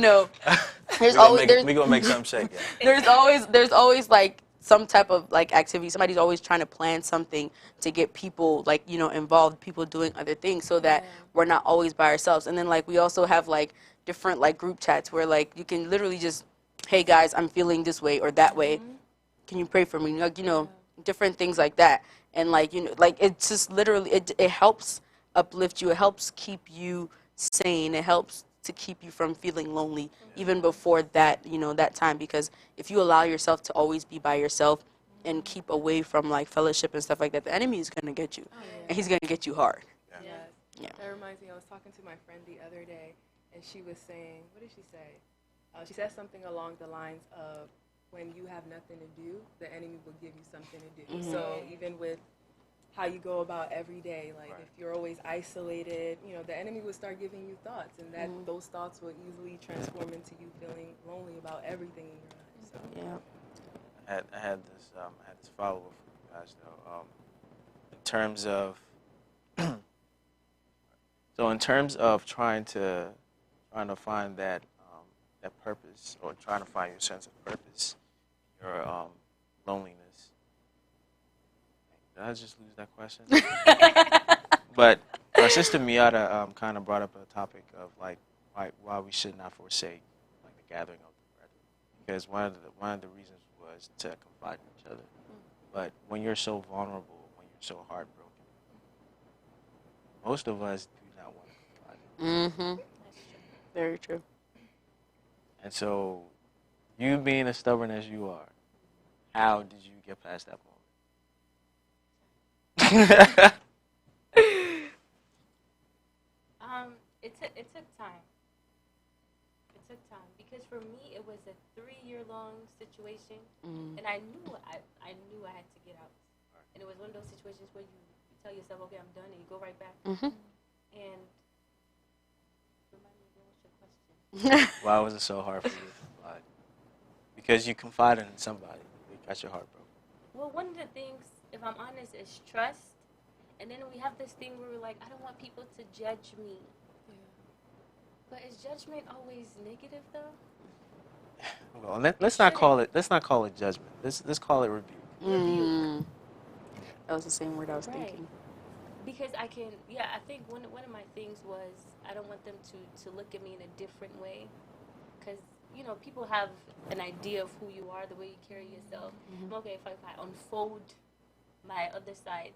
[SPEAKER 4] there's always
[SPEAKER 3] we gonna make something shake. Yeah.
[SPEAKER 4] there's always like some type of like activity. Somebody's always trying to plan something to get people like involved, people doing other things, so that we're not always by ourselves. And then like we also have like different like group chats where like you can literally just, hey guys, I'm feeling this way or that way. Can you pray for me? Like different things like that. And like like it's just literally it helps uplift you. It helps keep you sane. It helps to keep you from feeling lonely even before that that time. Because if you allow yourself to always be by yourself and keep away from like fellowship and stuff like that, the enemy is gonna get you, and he's gonna get you hard.
[SPEAKER 6] Yes.
[SPEAKER 4] Yeah.
[SPEAKER 6] That reminds me, I was talking to my friend the other day, and she was saying, what did she say? She said something along the lines of, when you have nothing to do, the enemy will give you something to do.
[SPEAKER 4] Mm-hmm.
[SPEAKER 6] So even with how you go about every day, like if you're always isolated, you know, the enemy will start giving you thoughts, and that those thoughts will easily transform into you feeling lonely about everything in your life. So
[SPEAKER 3] I had this follow up for you guys though. In terms of in terms of trying to find that that purpose, or trying to find your sense of purpose, your loneliness. Did I just lose that question? But our sister Miata kind of brought up a topic of like why we should not forsake like the gathering of the brethren, because one of the reasons was to confide in each other. But when you're so vulnerable, when you're so heartbroken, most of us do not want to confide.
[SPEAKER 4] Mm-hmm. Very true.
[SPEAKER 3] And so, you being as stubborn as you are, how did you get past that moment?
[SPEAKER 5] It took time. It took time because for me it was a 3-year-long situation, and I knew I had to get out. And it was one of those situations where you tell yourself, okay, I'm done, and you go right back.
[SPEAKER 4] Mm-hmm.
[SPEAKER 5] And remind me again, what's your question?
[SPEAKER 3] Why was it so hard for you to confide? Because you confided in somebody. You got your heart broken.
[SPEAKER 5] Well, one of the things, if I'm honest, is trust. And then we have this thing where we're like, I don't want people to judge me. Yeah. But is judgment always negative, though?
[SPEAKER 3] Well, let's not call it judgment. Let's call it rebuke.
[SPEAKER 4] Mm. That was the same word I was thinking.
[SPEAKER 5] Because I think one of my things was I don't want them to look at me in a different way. Because, you know, people have an idea of who you are, the way you carry yourself. Mm-hmm. Okay, if I unfold my other side,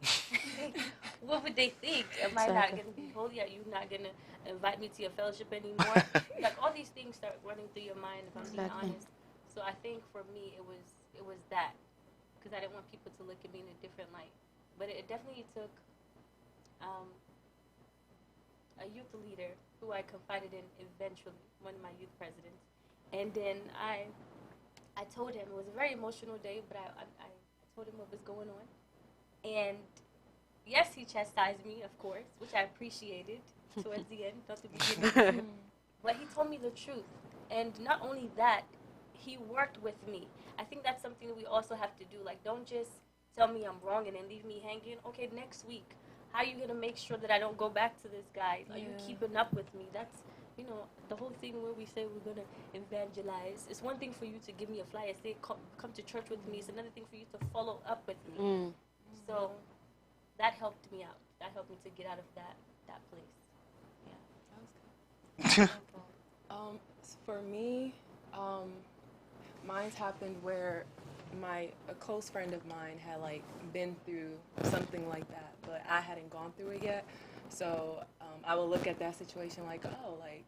[SPEAKER 5] what would they think? Am I not going to be holy? Are you not going to invite me to your fellowship anymore? Like, all these things start running through your mind, if I'm being honest. So I think for me it was that, because I didn't want people to look at me in a different light. But it definitely took a youth leader who I confided in eventually, one of my youth presidents. And then I told him, it was a very emotional day, but I told him what was going on. And yes, he chastised me, of course, which I appreciated towards the end, not the beginning. But he told me the truth. And not only that, he worked with me. I think that's something that we also have to do. Like, don't just tell me I'm wrong and then leave me hanging. Okay, next week, how are you going to make sure that I don't go back to this guy? Are you keeping up with me? That's, you know, the whole thing where we say we're going to evangelize. It's one thing for you to give me a flyer, say, come to church with me. It's another thing for you to follow up with me. So that helped me out. That helped me to get out of that place. Yeah.
[SPEAKER 6] That was good. For me, mine's happened where a close friend of mine had like been through something like that, but I hadn't gone through it yet. So I will look at that situation like, oh, like,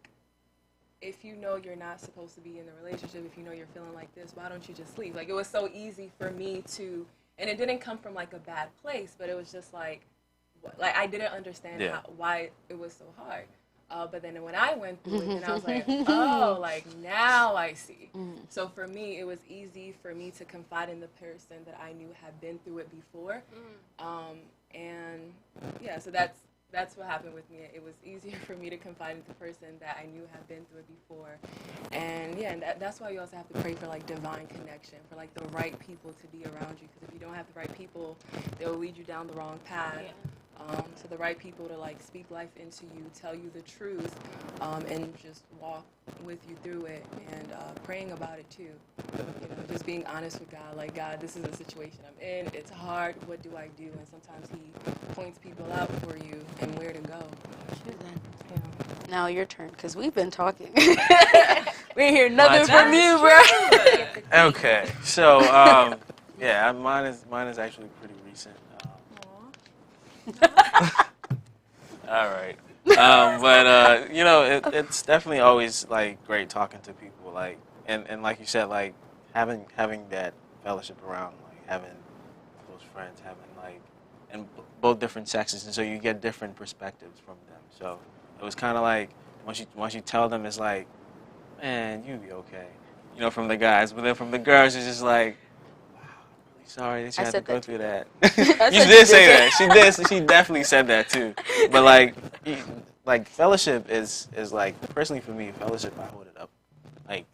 [SPEAKER 6] if you know you're not supposed to be in a relationship, if you know you're feeling like this, why don't you just leave? Like, it was so easy for me to, and it didn't come from like a bad place, but it was just like I didn't understand why it was so hard. But then when I went through it, and I was like, oh, like, now I see. So for me, it was easy for me to confide in the person that I knew had been through it before. And yeah, so that's what happened with me. It was easier for me to confide in the person that I knew had been through it before. And yeah, and that's why you also have to pray for like divine connection, for like the right people to be around you. Because if you don't have the right people, they'll lead you down the wrong path. Yeah. So the right people to like speak life into you, tell you the truth, and just walk with you through it, and praying about it too. You know, just being honest with God, like, God, this is the situation I'm in. It's hard. What do I do? And sometimes He points people out for you and where to go.
[SPEAKER 4] Sure then. Yeah. Now your turn, because we've been talking. We ain't hear nothing from you, bro.
[SPEAKER 3] Okay, so yeah, mine is actually pretty recent. All right, but you know, it's definitely always like great talking to people, like, and like you said, like having that fellowship around, like having close friends, having like, and both different sexes, and so you get different perspectives from them. So it was kind of like once you tell them, it's like, man, you be okay. You know, from the guys, but then from the girls, it's just like, wow, I'm really sorry that you
[SPEAKER 4] I
[SPEAKER 3] had to
[SPEAKER 4] said
[SPEAKER 3] go
[SPEAKER 4] that
[SPEAKER 3] through
[SPEAKER 4] too.
[SPEAKER 3] that.
[SPEAKER 4] I
[SPEAKER 3] You
[SPEAKER 4] said
[SPEAKER 3] did
[SPEAKER 4] you
[SPEAKER 3] say
[SPEAKER 4] did.
[SPEAKER 3] that. She did. She definitely said that too. But like fellowship is like, personally for me, fellowship, I hold it up like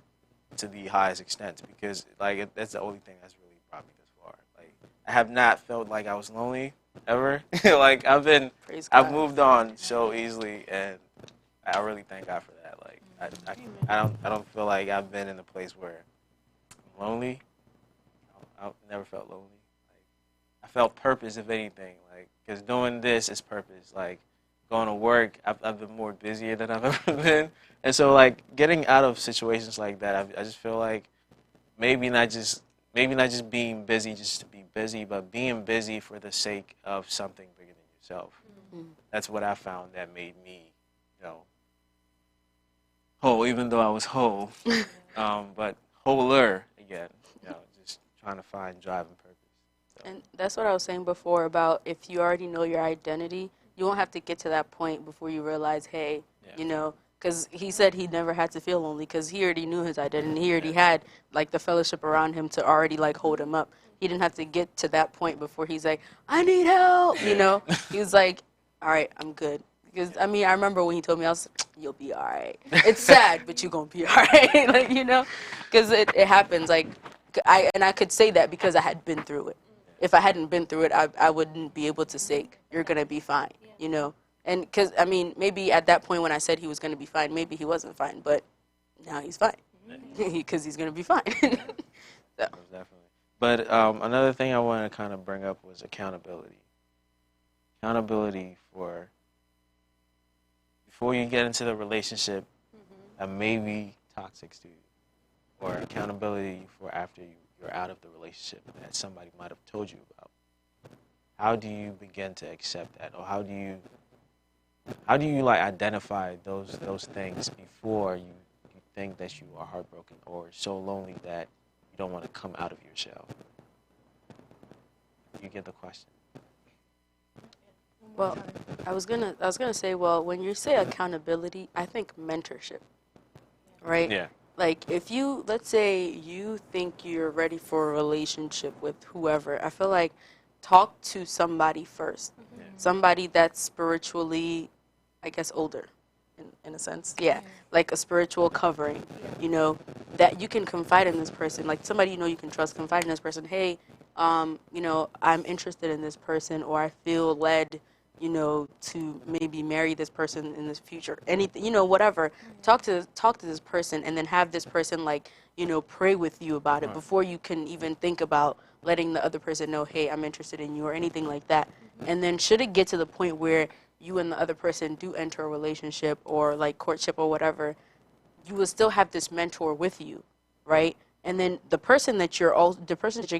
[SPEAKER 3] to the highest extent, because like that's the only thing that's really brought me this far. Like, I have not felt like I was lonely ever. Like,
[SPEAKER 4] Praise
[SPEAKER 3] I've
[SPEAKER 4] God.
[SPEAKER 3] moved on so easily, and I really thank God for that. Like, I don't feel like I've been in a place where I'm lonely. I've never felt lonely. Like, I felt purpose, if anything. Like, because doing this is purpose. Like, going to work, I've been more busier than I've ever been, and so like getting out of situations like that, I just feel like maybe not just being busy just to be busy, but being busy for the sake of something bigger than yourself.
[SPEAKER 4] Mhm.
[SPEAKER 3] That's what I found that made me, you know, whole, even though I was whole, but wholer again. You know, just trying to find drive and purpose. So,
[SPEAKER 4] And that's what I was saying before about if you already know your identity, you won't have to get to that point before you realize, hey,
[SPEAKER 3] yeah.
[SPEAKER 4] you know, because he said he never had to feel lonely because he already knew his identity. He already
[SPEAKER 3] Yeah.
[SPEAKER 4] had like the fellowship around him to already like hold him up. He didn't have to get to that point before he's like, I need help. You know, he was like, all right, I'm good. Because I mean, I remember when he told me, I was, you'll be all right. It's sad, but you're gonna be all right. Like, you know, because it happens. Like I could say that because I had been through it. If I hadn't been through it, I wouldn't be able to say you're gonna be fine. You know, and because I mean, maybe at that point when I said he was gonna be fine, maybe he wasn't fine, but now he's fine because he's gonna be fine. So.
[SPEAKER 3] Most definitely. But another thing I wanted to kind of bring up was accountability. Accountability for before you get into the relationship that may be toxic to you, or accountability for after you're out of the relationship that somebody might have told you about. How do you begin to accept that, or how do you like identify those things before you think that you are heartbroken or so lonely that you don't want to come out of your shell? You get the question.
[SPEAKER 4] Well, I was gonna say, well, when you say accountability, I think mentorship, right?
[SPEAKER 3] Yeah.
[SPEAKER 4] Like if you, let's say you think you're ready for a relationship with whoever, I feel like talk to somebody first.
[SPEAKER 3] Yeah.
[SPEAKER 4] Somebody that's spiritually, I guess, older, in a sense. Yeah, like a spiritual covering, you know, that you can confide in this person. Like somebody you know you can trust, confide in this person. Hey, you know, I'm interested in this person, or I feel led, you know, to maybe marry this person in this future. Anything, you know, whatever. Talk to this person, and then have this person like, you know, pray with you about it
[SPEAKER 3] Right.
[SPEAKER 4] before you can even think about letting the other person know, hey, I'm interested in you, or anything like that. And then should it get to the point where you and the other person do enter a relationship or like courtship or whatever, you will still have this mentor with you, right? And then the person that you're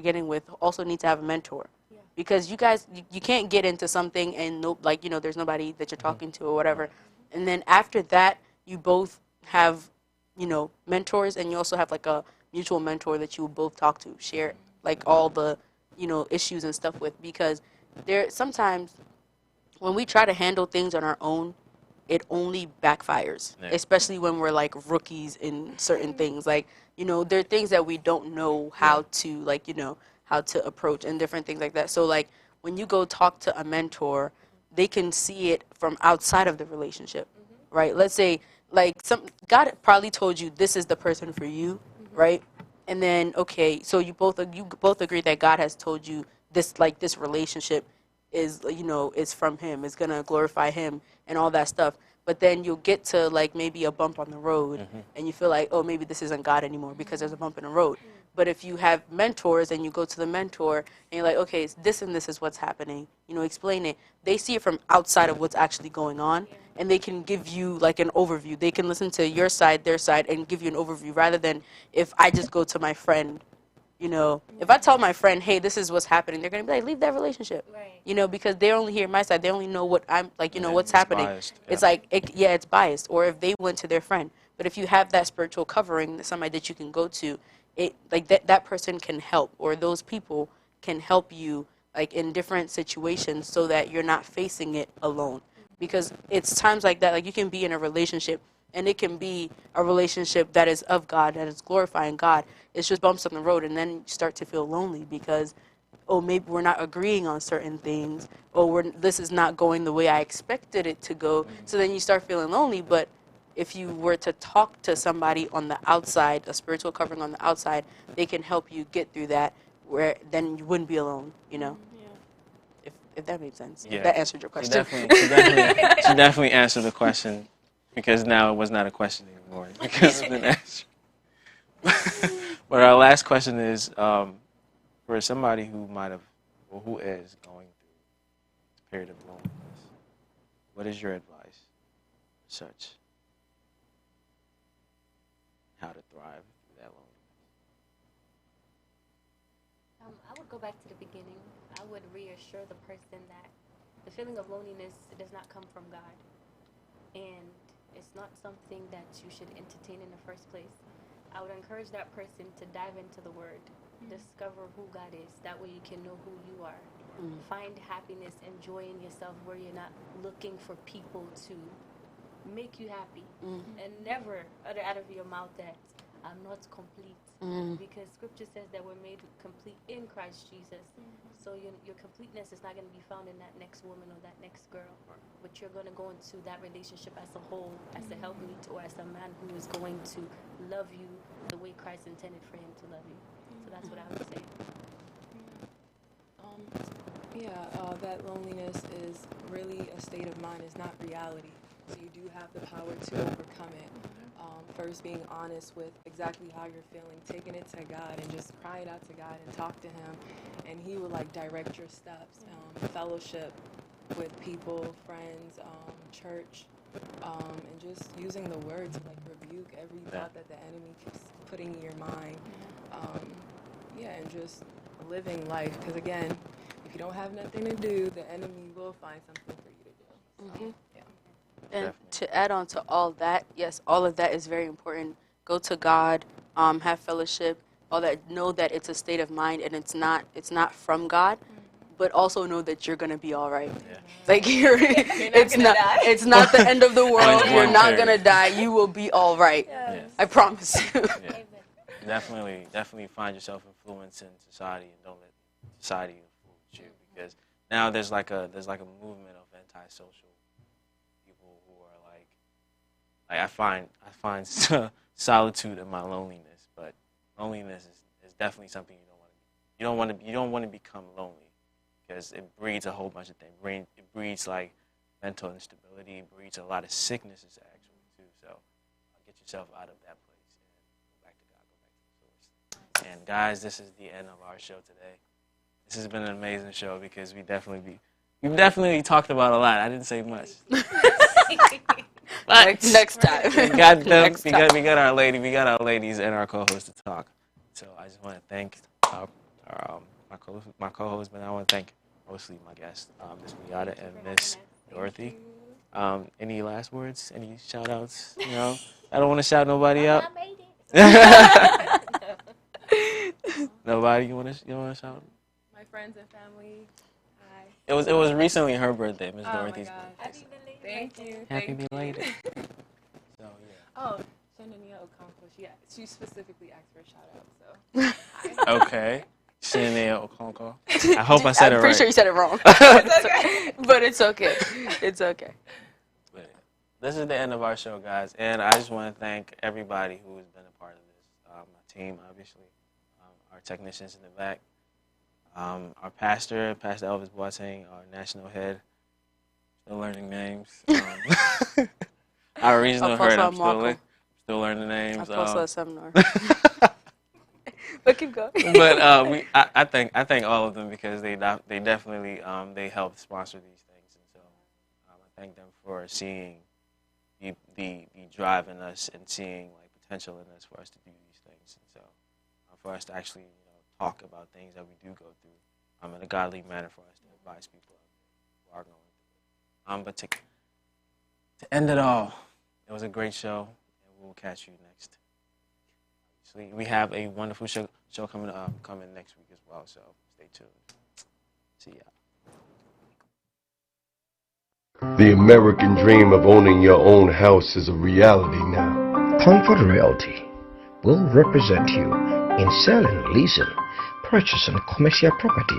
[SPEAKER 4] getting with also needs to have a mentor, because you guys you can't get into something and no, like, you know, there's nobody that you're talking to or whatever, and then after that you both have, you know, mentors, and you also have like a mutual mentor that you will both talk to, share like all the, you know, issues and stuff with, because there sometimes when we try to handle things on our own, it only backfires,
[SPEAKER 3] Yeah.
[SPEAKER 4] especially when we're like rookies in certain things. Like, you know, there are things that we don't know how to, like, you know, how to approach and different things like that. So, like, when you go talk to a mentor, they can see it from outside of the relationship, right? Let's say, like, God probably told you this is the person for you, right? And then, okay, so you both agree that God has told you this, like, this relationship is, you know, is from him, is gonna glorify him and all that stuff. But then you'll get to like maybe a bump on the road, and you feel like, oh, maybe this isn't God anymore because there's a bump in the road. But if you have mentors and you go to the mentor and you're like, okay, it's this and this is what's happening, you know, explain it, they see it from outside of what's actually going on, and they can give you like an overview. They can listen to your side, their side, and give you an overview, rather than if I just go to my friend. You know, if I tell my friend, hey, this is what's happening, they're going to be like, leave that relationship.
[SPEAKER 5] Right.
[SPEAKER 4] You know, because they only hear my side. They only know what I'm, like, you know,
[SPEAKER 3] Yeah,
[SPEAKER 4] what's
[SPEAKER 3] it's
[SPEAKER 4] happening.
[SPEAKER 3] biased,
[SPEAKER 4] It's
[SPEAKER 3] yeah.
[SPEAKER 4] like, yeah, it's biased. Or if they went to their friend. But if you have that spiritual covering, somebody that you can go to, it like that person can help, or those people can help you, like, in different situations, so that you're not facing it alone. Because it's times like that, like, you can be in a relationship and it can be a relationship that is of God, that is glorifying God. It's just bumps on the road, and then you start to feel lonely because, oh, maybe we're not agreeing on certain things, or this is not going the way I expected it to go. So then you start feeling lonely. But if you were to talk to somebody on the outside, a spiritual covering on the outside, they can help you get through that, where then you wouldn't be alone, you know? If that made sense.
[SPEAKER 3] Yeah.
[SPEAKER 4] That answered your question.
[SPEAKER 3] She definitely answered the question, because now it was not a question anymore because it's been answered. But our last question is, for somebody who might have, or who is going through this period of loneliness, what is your advice for such? How to thrive through that loneliness?
[SPEAKER 5] I would go back to the beginning. I would reassure the person that the feeling of loneliness does not come from God. And it's not something that you should entertain in the first place. I would encourage that person to dive into the Word, discover who God is. That way you can know who you are. Find happiness and joy in yourself where you're not looking for people to make you happy. And never utter out of your mouth that I'm not complete. Because Scripture says that we're made complete in Christ Jesus. So your completeness is not going to be found in that next woman or that next girl. But you're going to go into that relationship as a whole, as a helpmeet, or as a man who is going to love you the way Christ intended for him to love you. So that's what I would say.
[SPEAKER 6] That loneliness is really a state of mind. It's not reality. So you do have the power to overcome it. First, being honest with exactly how you're feeling, taking it to God and just cry it out to God and talk to Him, and He will direct your steps. Fellowship with people, friends, church, and just using the word to rebuke every thought that the enemy keeps putting in your mind. And just living life, because again, if you don't have nothing to do, the enemy will find something for you to do.
[SPEAKER 4] And to add on to all that, yes, all of that is very important. Go to God, have fellowship, all that. Know that it's a state of mind, and it's not from God. But also know that you're gonna be all right. Like it's not the end of the world. You're not gonna die. You will be all right. I promise you.
[SPEAKER 3] Definitely find yourself influencing society, and don't let society influence you, because now there's like a movement of antisocial people who are like I find solitude in my loneliness, but loneliness is definitely something you don't want to become lonely, because it breeds a whole bunch of things. It breeds like mental instability. It breeds a lot of sicknesses actually too. So get yourself out of that place and go back to God. Go back to the source. And guys, this is the end of our show today. This has been an amazing show, because we've definitely talked about a lot. I didn't say much.
[SPEAKER 4] Next time.
[SPEAKER 3] We got our ladies and our co-host to talk. So I just want to thank my co-host, but I want to thank mostly my guests, Miss Miata and Miss Dorothy. Any last words? Any shout outs? I don't want to shout nobody out. Nobody? You want to shout?
[SPEAKER 6] My friends and family. Hi.
[SPEAKER 3] It was recently her birthday, Miss Dorothy's
[SPEAKER 6] birthday.
[SPEAKER 3] birthday.
[SPEAKER 6] Thank you.
[SPEAKER 3] Happy belated. So
[SPEAKER 6] Oh, Shandania Okonkwo. She specifically asked for a shout out. So.
[SPEAKER 3] okay. Shania Okonkwo. I hope I said it right.
[SPEAKER 4] I'm pretty sure you said it wrong. But it's okay. It's okay.
[SPEAKER 3] But this is the end of our show, guys. And I just want to thank everybody who has been a part of this. My team, obviously. Our technicians in the back. Our Pastor Elvis Boateng, our national head. Still learning names. Our regional head, I'm still learning names.
[SPEAKER 4] But keep going.
[SPEAKER 3] But I thank all of them, because they definitely they help sponsor these things, and so I thank them for seeing the drive in us and seeing potential in us for us to do these things, and so for us to actually talk about things that we do go through in a godly manner, for us to advise people who are going through it. But to end it all, it was a great show, and we'll catch you next. We have a wonderful show coming next week as well, so stay tuned. See ya.
[SPEAKER 1] The American dream of owning your own house is a reality now.
[SPEAKER 2] Comfort Realty will represent you in selling, leasing, purchasing commercial property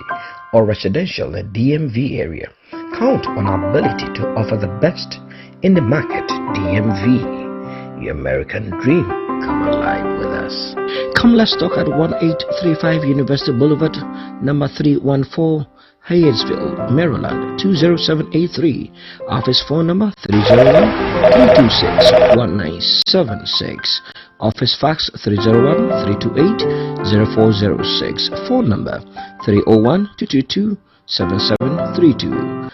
[SPEAKER 2] or residential in the DMV area. Count on our ability to offer the best in the market. DMV, your American dream come alive with us. Come, let's talk at 1835 University Boulevard, number 314, Hyattsville, Maryland 20783. Office phone number 301-326-1976. Office fax 301-328-0406. Phone number 301-222-7732.